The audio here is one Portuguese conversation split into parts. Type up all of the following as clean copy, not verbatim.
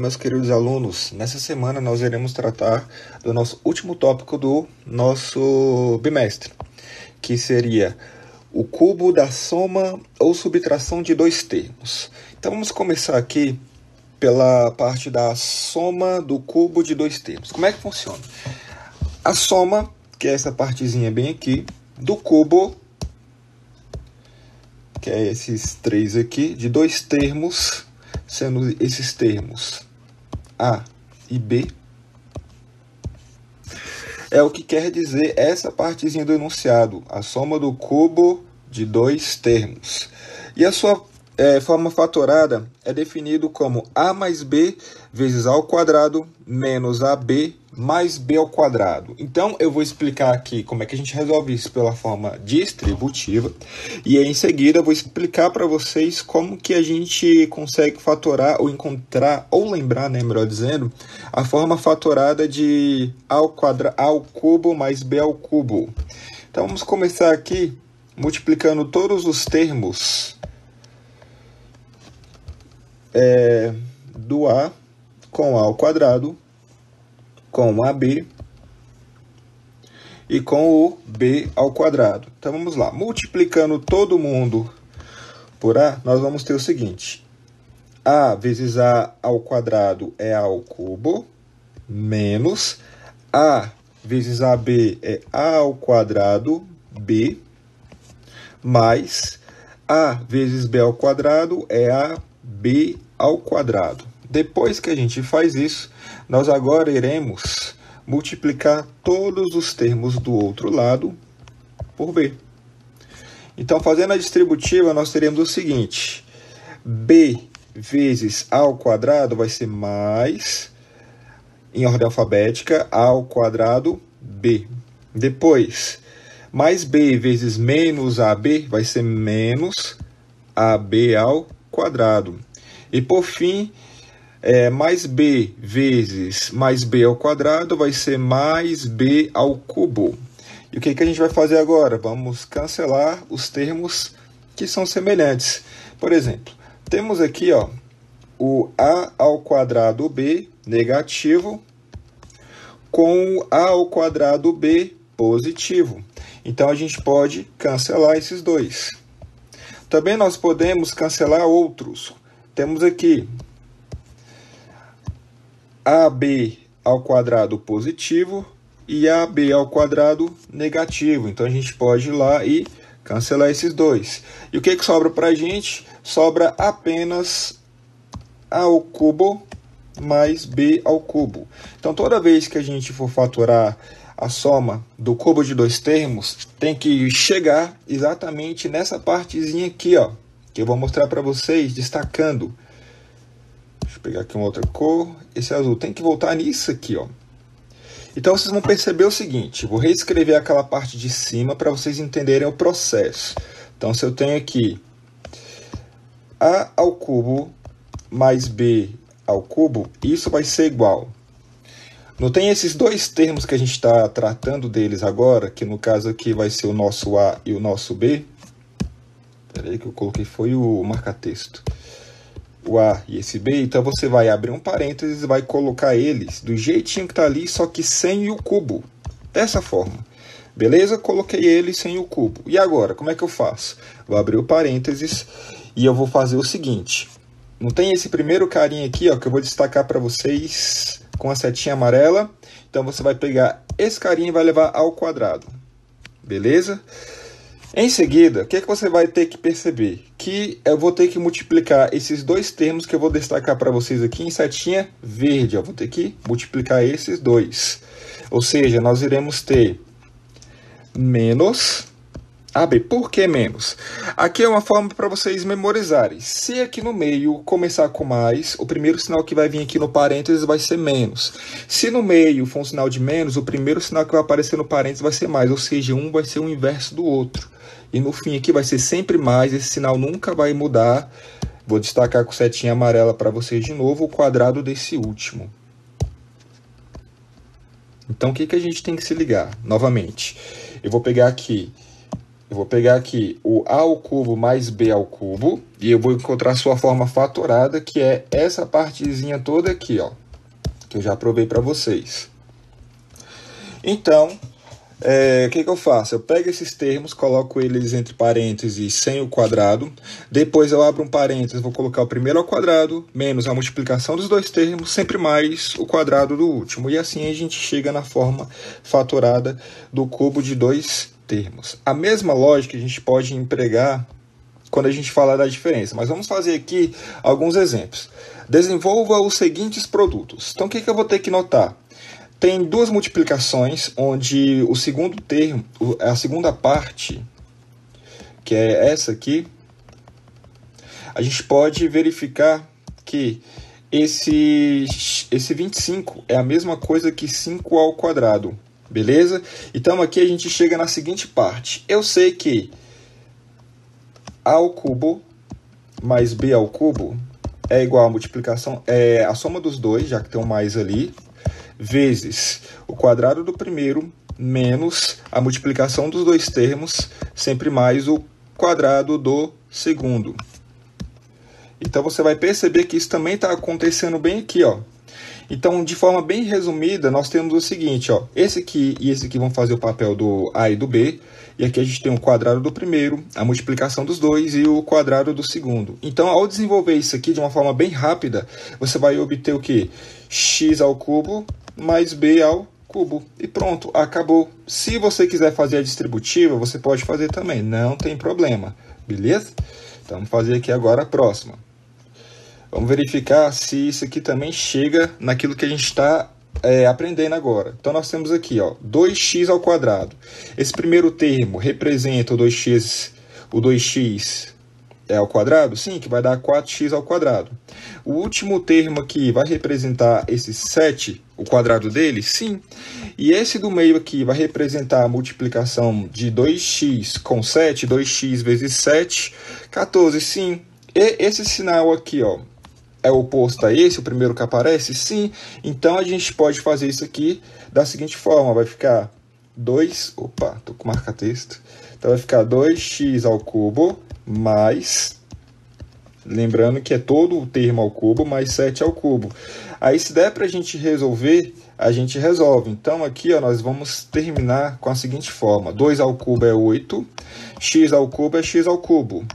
meus queridos alunos. Nessa semana nós iremos tratar do nosso último tópico do nosso bimestre, que seria o cubo da soma ou subtração de dois termos. Então vamos começar aqui pela parte da soma do cubo de dois termos. Como é que funciona? A soma, que é essa partezinha bem aqui, do cubo, que é esses três aqui, de dois termos, sendo esses termos A e B, é o que quer dizer essa partezinha do enunciado, a soma do cubo de dois termos. E a sua forma fatorada é definido como A mais B vezes A ao quadrado menos AB mais B ao quadrado. Então, eu vou explicar aqui como é que a gente resolve isso pela forma distributiva. E aí, em seguida, eu vou explicar para vocês como que a gente consegue fatorar ou encontrar, ou lembrar, né, melhor dizendo, a forma fatorada de A ao cubo mais B ao cubo. Então, vamos começar aqui multiplicando todos os termos do A com A ao quadrado, com AB e com o B ao quadrado. Então, vamos lá. Multiplicando todo mundo por A, nós vamos ter o seguinte. A vezes A ao quadrado é A ao cubo, menos A vezes AB é A ao quadrado, B, mais A vezes B ao quadrado é AB ao quadrado. Depois que a gente faz isso, nós agora iremos multiplicar todos os termos do outro lado por B. Então, fazendo a distributiva, nós teremos o seguinte. B vezes A ao quadrado vai ser mais, em ordem alfabética, A ao quadrado, B. Depois, mais B vezes menos AB vai ser menos AB ao quadrado. E, por fim, mais B vezes mais B ao quadrado vai ser mais B ao cubo. E o que a gente vai fazer agora? Vamos cancelar os termos que são semelhantes. Por exemplo, temos aqui o A ao quadrado B negativo com o A ao quadrado B positivo. Então, a gente pode cancelar esses dois. Também nós podemos cancelar outros. Temos aqui AB ao quadrado positivo e AB ao quadrado negativo. Então, a gente pode ir lá e cancelar esses dois. E o que sobra para a gente? Sobra apenas A ao cubo mais B ao cubo. Então, toda vez que a gente for fatorar a soma do cubo de dois termos, tem que chegar exatamente nessa partezinha aqui, que eu vou mostrar para vocês, destacando. Deixa eu pegar aqui uma outra cor. Esse azul tem que voltar nisso aqui, Então, vocês vão perceber o seguinte. Vou reescrever aquela parte de cima para vocês entenderem o processo. Então, se eu tenho aqui A ao cubo mais B ao cubo, isso vai ser igual. Não tem esses dois termos que a gente está tratando deles agora, que no caso aqui vai ser o nosso A e o nosso B. Espera aí que eu coloquei, foi o marca-texto. O A e esse B, então você vai abrir um parênteses e vai colocar eles do jeitinho que está ali, só que sem o cubo. Dessa forma. Beleza? Coloquei eles sem o cubo. E agora, como é que eu faço? Vou abrir o parênteses e eu vou fazer o seguinte. Não tem esse primeiro carinha aqui, que eu vou destacar para vocês com a setinha amarela. Então, você vai pegar esse carinha e vai levar ao quadrado. Beleza? Em seguida, o que você vai ter que perceber? Que eu vou ter que multiplicar esses dois termos que eu vou destacar para vocês aqui em setinha verde. Eu vou ter que multiplicar esses dois. Ou seja, nós iremos ter menos AB. Por que menos? Aqui é uma forma para vocês memorizarem. Se aqui no meio começar com mais, o primeiro sinal que vai vir aqui no parênteses vai ser menos. Se no meio for um sinal de menos, o primeiro sinal que vai aparecer no parênteses vai ser mais. Ou seja, um vai ser o inverso do outro. E no fim aqui vai ser sempre mais. Esse sinal nunca vai mudar. Vou destacar com setinha amarela para vocês de novo o quadrado desse último. Então, o que a gente tem que se ligar? Novamente, eu vou pegar aqui Eu vou pegar aqui o a ao cubo mais b ao cubo, e eu vou encontrar sua forma fatorada, que é essa partezinha toda aqui, ó, que eu já provei para vocês. Então, o que eu faço? Eu pego esses termos, coloco eles entre parênteses sem o quadrado, depois eu abro um parênteses, vou colocar o primeiro ao quadrado, menos a multiplicação dos dois termos, sempre mais o quadrado do último. E assim a gente chega na forma fatorada do cubo de dois termos. A mesma lógica a gente pode empregar quando a gente falar da diferença, mas vamos fazer aqui alguns exemplos. Desenvolva os seguintes produtos. Então, o que eu vou ter que notar? Tem duas multiplicações, onde o segundo termo, a segunda parte, que é essa aqui, a gente pode verificar que esse 25 é a mesma coisa que 5 ao quadrado, beleza? Então aqui a gente chega na seguinte parte. Eu sei que a ao cubo mais b ao cubo é igual a multiplicação, a soma dos dois, já que tem um mais ali, vezes o quadrado do primeiro menos a multiplicação dos dois termos, sempre mais o quadrado do segundo. Então você vai perceber que isso também está acontecendo bem aqui, ó. Então, de forma bem resumida, nós temos o seguinte, ó, esse aqui e esse aqui vão fazer o papel do A e do B, e aqui a gente tem o quadrado do primeiro, a multiplicação dos dois e o quadrado do segundo. Então, ao desenvolver isso aqui de uma forma bem rápida, você vai obter o quê? X ao cubo mais B ao cubo. E pronto, acabou. Se você quiser fazer a distributiva, você pode fazer também, não tem problema, beleza? Então, vamos fazer aqui agora a próxima. Vamos verificar se isso aqui também chega naquilo que a gente está aprendendo agora. Então, nós temos aqui, ó, 2x ao quadrado. Esse primeiro termo representa o 2x ao quadrado? Sim, que vai dar 4x ao quadrado. O último termo aqui vai representar esse 7, o quadrado dele? Sim. E esse do meio aqui vai representar a multiplicação de 2x com 7, 2x vezes 7, 14, sim. E esse sinal aqui, ó, é oposto a esse, o primeiro que aparece? Sim. Então, a gente pode fazer isso aqui da seguinte forma. Vai ficar 2... Opa, tô com marca-texto. Então, vai ficar 2x ao cubo mais... Lembrando que é todo o termo ao cubo mais 7 ao cubo. Aí, se der para a gente resolver, a gente resolve. Então, aqui ó, nós vamos terminar com a seguinte forma. 2 ao cubo é 8. X ao cubo é x ao cubo.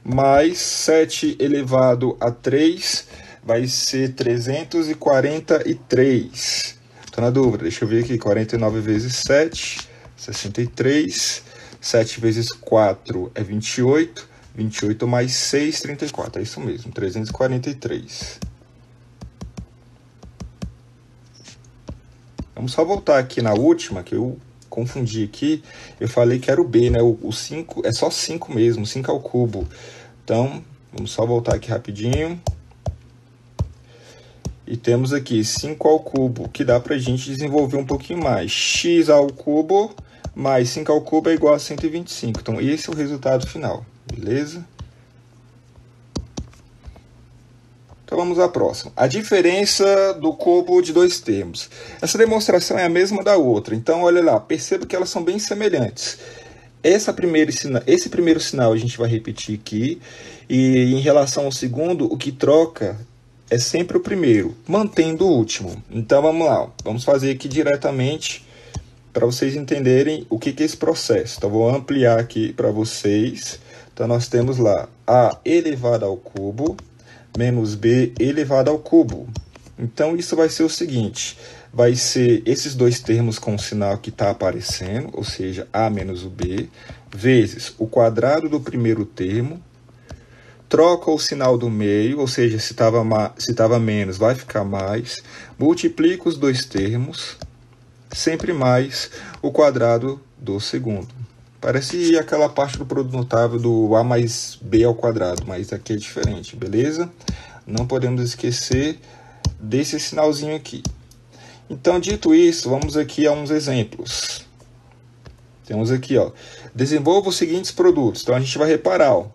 Mais 7 elevado a 3 vai ser 343. Estou na dúvida, deixa eu ver aqui. 49 vezes 7, 63. 7 vezes 4 é 28. 28 mais 6, 34. É isso mesmo, 343. Vamos só voltar aqui na última, que eu confundi aqui. Eu falei que era o B, né? O 5 é só 5 mesmo, 5 ao cubo. Então, vamos só voltar aqui rapidinho. E temos aqui 5 ao cubo, que dá para a gente desenvolver um pouquinho mais. X ao cubo mais 5 ao cubo é igual a 125. Então, esse é o resultado final. Beleza? Então, vamos à próxima. A diferença do cubo de dois termos. Essa demonstração é a mesma da outra. Então, olha lá, perceba que elas são bem semelhantes. Esse primeiro sinal a gente vai repetir aqui. E em relação ao segundo, o que troca é sempre o primeiro, mantendo o último. Então, vamos lá. Vamos fazer aqui diretamente para vocês entenderem o que é esse processo. Então, vou ampliar aqui para vocês. Então, nós temos lá a elevado ao cubo menos b elevado ao cubo. Então, isso vai ser o seguinte. Vai ser esses dois termos com o sinal que está aparecendo, ou seja, a menos o b, vezes o quadrado do primeiro termo, troca o sinal do meio, ou seja, se estava menos, vai ficar mais, multiplica os dois termos, sempre mais o quadrado do segundo. Parece aquela parte do produto notável do a mais b ao quadrado, mas aqui é diferente, beleza? Não podemos esquecer desse sinalzinho aqui. Então, dito isso, vamos aqui a uns exemplos. Temos aqui, ó, desenvolva os seguintes produtos. Então, a gente vai reparar, ó,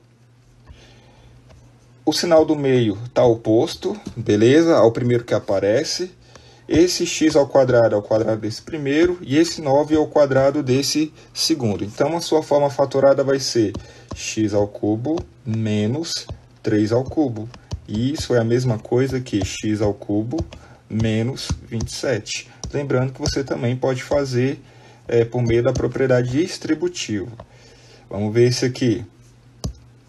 o sinal do meio está oposto, beleza? Ao primeiro que aparece. esse x ao quadrado é o quadrado desse primeiro, e esse 9 é o quadrado desse segundo. Então, a sua forma fatorada vai ser x ao cubo menos 3 ao cubo. E isso é a mesma coisa que x ao cubo menos 27. Lembrando que você também pode fazer por meio da propriedade distributiva. Vamos ver esse aqui.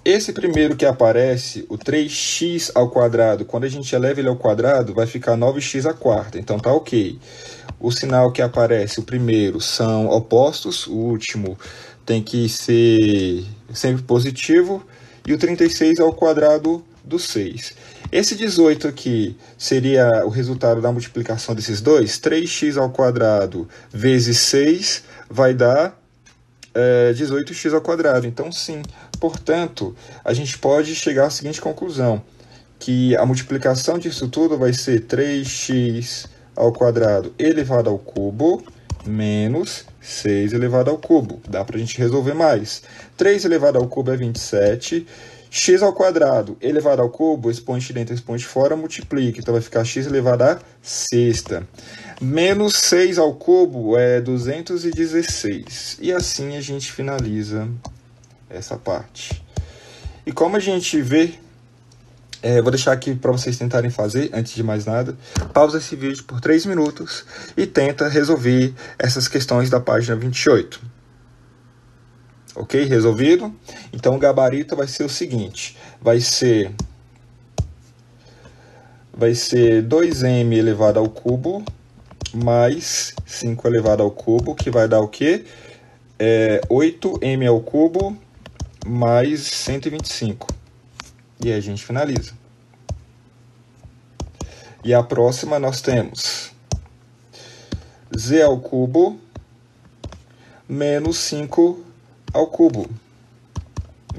Esse primeiro que aparece, o 3x ao quadrado, quando a gente eleva ele ao quadrado, vai ficar 9x à quarta. Então tá ok. O sinal que aparece, o primeiro, são opostos. O último tem que ser sempre positivo. E o 36 é o quadrado do 6. Esse 18 aqui seria o resultado da multiplicação desses dois. 3x ao quadrado vezes 6 vai dar 18x ao quadrado. Então, sim. Portanto, a gente pode chegar à seguinte conclusão, que a multiplicação disso tudo vai ser 3x ao quadrado elevado ao cubo menos 6 elevado ao cubo. Dá para a gente resolver mais. 3 elevado ao cubo é 27. X ao quadrado elevado ao cubo, expoente dentro e expoente fora, multiplica. Então, vai ficar x elevado à sexta. Menos 6 ao cubo é 216. E assim a gente finaliza essa parte. E como a gente vê, vou deixar aqui para vocês tentarem fazer, antes de mais nada. Pausa esse vídeo por 3 minutos e tenta resolver essas questões da página 28. Ok? Resolvido? Então, o gabarito vai ser o seguinte. Vai ser 2m elevado ao cubo mais 5 elevado ao cubo, que vai dar o quê? 8m ao cubo mais 125. E aí a gente finaliza. E a próxima nós temos z ao cubo menos 5 ao cubo.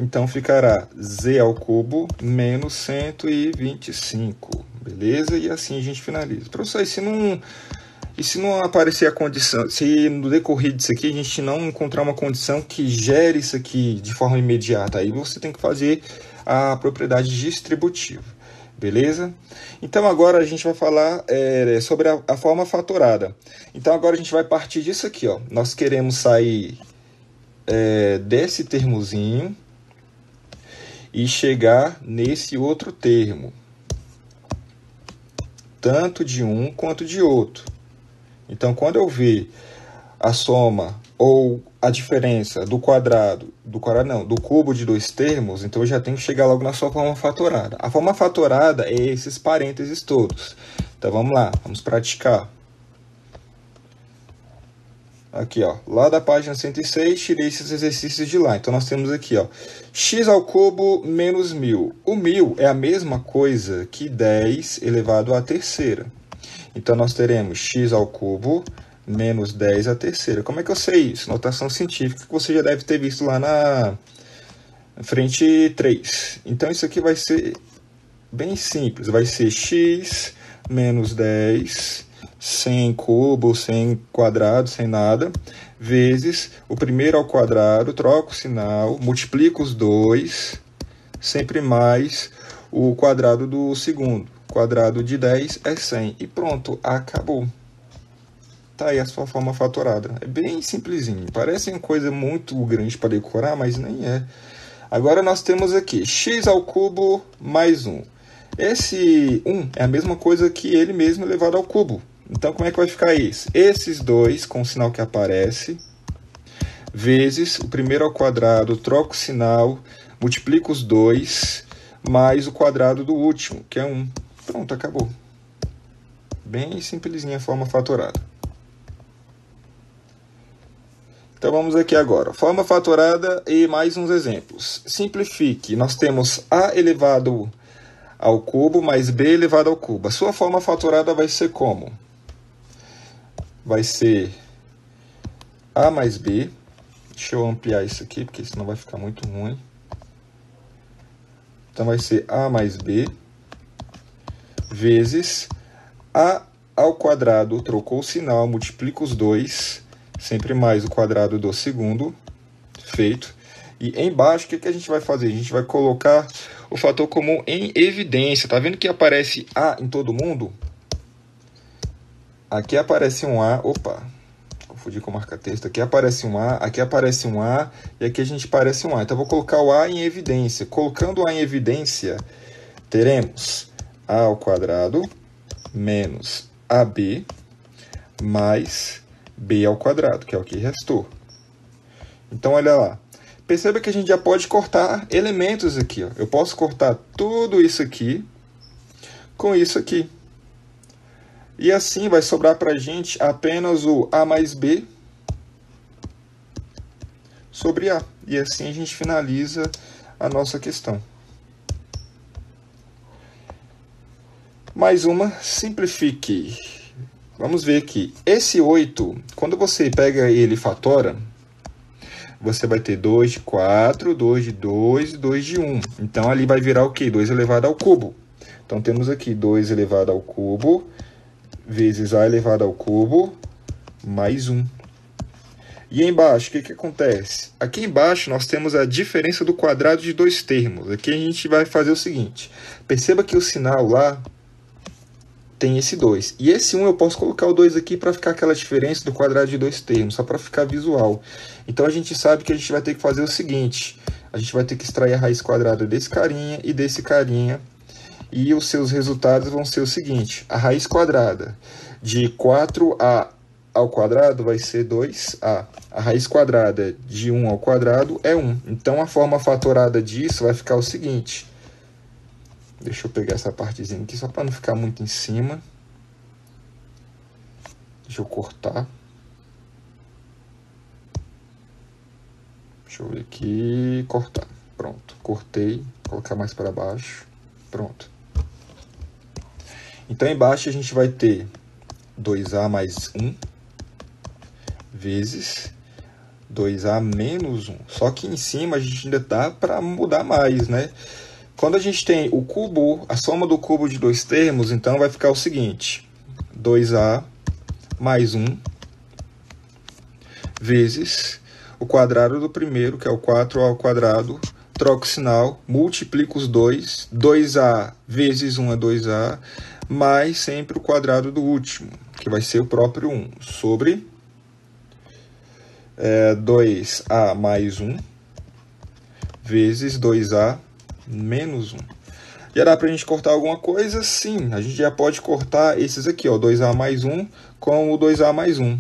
Então ficará z ao cubo menos 125. Beleza? E assim a gente finaliza. Professor, e se não aparecer a condição, se no decorrer disso aqui a gente não encontrar uma condição que gere isso aqui de forma imediata, aí você tem que fazer a propriedade distributiva, beleza? Então agora a gente vai falar sobre a forma fatorada. Então agora a gente vai partir disso aqui, ó. Nós queremos sair desse termozinho e chegar nesse outro termo, tanto de um quanto de outro. Então, quando eu ver a soma ou a diferença do cubo de dois termos, então eu já tenho que chegar logo na sua forma fatorada. A forma fatorada é esses parênteses todos. Então, vamos lá, vamos praticar. Aqui, ó, lá da página 106, tirei esses exercícios de lá. Então, nós temos aqui, ó, x ao cubo menos 1000. O 1000 é a mesma coisa que 10 elevado à terceira. Então, nós teremos x ao cubo menos 10 à terceira. Como é que eu sei isso? Notação científica que você já deve ter visto lá na frente 3. Então, isso aqui vai ser bem simples. Vai ser x menos 10, sem cubo, sem quadrado, sem nada, vezes o primeiro ao quadrado, troco o sinal, multiplico os dois, sempre mais o quadrado do segundo. Quadrado de 10 é 100. E pronto, acabou. Tá aí a sua forma fatorada. É bem simplesinho. Parece uma coisa muito grande para decorar, mas nem é. Agora nós temos aqui x ao cubo mais 1. Esse 1 é a mesma coisa que ele mesmo elevado ao cubo. Então, como é que vai ficar isso? Esses dois, com o sinal que aparece, vezes o primeiro ao quadrado, troco o sinal, multiplico os dois, mais o quadrado do último, que é 1. Pronto, acabou. Bem simplesinha a forma fatorada. Então, vamos aqui agora. Forma fatorada e mais uns exemplos. Simplifique. Nós temos a elevado ao cubo mais b elevado ao cubo. A sua forma fatorada vai ser como? Vai ser a mais b. Deixa eu ampliar isso aqui, porque senão vai ficar muito ruim. Então, vai ser a mais b vezes a ao quadrado, trocou o sinal, multiplica os dois, sempre mais o quadrado do segundo, feito. E embaixo, o que a gente vai fazer? A gente vai colocar o fator comum em evidência. Tá vendo que aparece A em todo mundo? aqui aparece um A, opa, confundi com o marca-texto, aqui aparece um A, aqui aparece um A, e aqui a gente aparece um A. Então, eu vou colocar o A em evidência. Colocando o A em evidência, teremos A ao quadrado menos AB mais B ao quadrado, que é o que restou. Então, olha lá. Perceba que a gente já pode cortar elementos aqui. Ó. Eu posso cortar tudo isso aqui com isso aqui. E assim vai sobrar para a gente apenas o A mais B sobre A. E assim a gente finaliza a nossa questão. Mais uma, simplifique. Vamos ver aqui. Esse 8, quando você pega ele e fatora, você vai ter 2 de 4, 2 de 2 e 2 de 1. Então, ali vai virar o quê? 2 elevado ao cubo. Então, temos aqui 2 elevado ao cubo vezes A elevado ao cubo mais 1. E embaixo, o que acontece? Aqui embaixo, nós temos a diferença do quadrado de dois termos. Aqui a gente vai fazer o seguinte. Perceba que o sinal lá tem esse 2. E esse 1 eu posso colocar o 2 aqui para ficar aquela diferença do quadrado de dois termos, só para ficar visual. Então, a gente sabe que a gente vai ter que fazer o seguinte. A gente vai ter que extrair a raiz quadrada desse carinha e desse carinha. E os seus resultados vão ser o seguinte. A raiz quadrada de 4A ao quadrado vai ser 2A. A raiz quadrada de 1 ao quadrado é 1. Então, a forma fatorada disso vai ficar o seguinte. Deixa eu pegar essa partezinha aqui, só para não ficar muito em cima. Deixa eu cortar. Deixa eu ver aqui, cortar. Pronto, cortei, colocar mais para baixo. Pronto. Então, embaixo a gente vai ter 2A mais 1 vezes 2A menos 1. Só que em cima a gente ainda dá para mudar mais, né? Quando a gente tem o cubo, a soma do cubo de dois termos, então vai ficar o seguinte. 2A mais 1 vezes o quadrado do primeiro, que é o 4A ao quadrado. Troco o sinal, multiplico os dois. 2A vezes 1 é 2A, mais sempre o quadrado do último, que vai ser o próprio 1, sobre 2A mais 1 vezes 2A menos 1. Já dá para a gente cortar alguma coisa? Sim, a gente já pode cortar esses aqui, ó, 2A mais 1 com o 2A mais 1.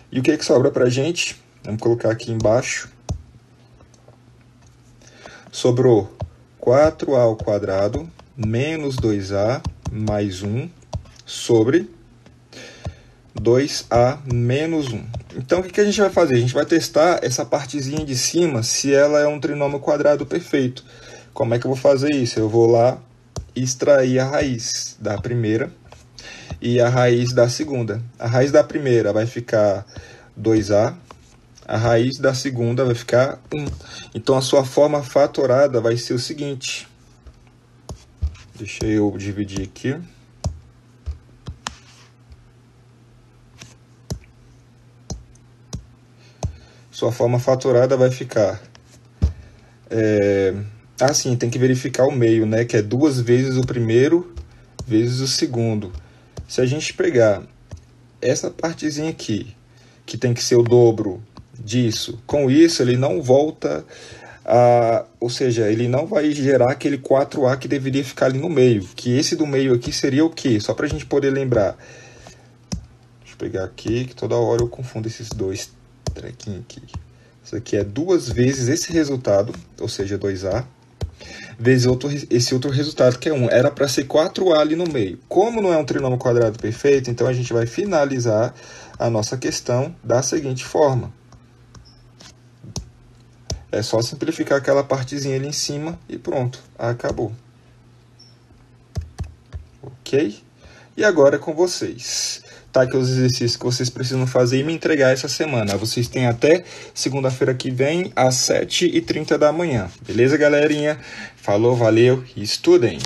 E o que sobra para a gente? Vamos colocar aqui embaixo. Sobrou 4A ao quadrado menos 2A mais 1 sobre 2A menos 1. Então, o que a gente vai fazer? A gente vai testar essa partezinha de cima se ela é um trinômio quadrado perfeito. Como é que eu vou fazer isso? Eu vou lá extrair a raiz da primeira e a raiz da segunda. A raiz da primeira vai ficar 2A, a raiz da segunda vai ficar 1. Então, a sua forma fatorada vai ser o seguinte. Deixa eu dividir aqui. Sua forma fatorada vai ficar... sim, tem que verificar o meio, né? Que é 2 vezes o primeiro vezes o segundo. Se a gente pegar essa partezinha aqui, que tem que ser o dobro disso, com isso ele não volta a... Ou seja, ele não vai gerar aquele 4A que deveria ficar ali no meio. Que esse do meio aqui seria o quê? Só para a gente poder lembrar. Deixa eu pegar aqui, que toda hora eu confundo esses dois trequinhos aqui. Isso aqui é 2 vezes esse resultado, ou seja, 2A, vezes esse outro resultado, que é 1. Era para ser 4A ali no meio. Como não é um trinômio quadrado perfeito, então a gente vai finalizar a nossa questão da seguinte forma. É só simplificar aquela partezinha ali em cima e pronto, acabou. Ok? E agora é com vocês. Tá aqui os exercícios que vocês precisam fazer e me entregar essa semana. Vocês têm até segunda-feira que vem, às 7h30 da manhã. Beleza, galerinha? Falou, valeu e estudem!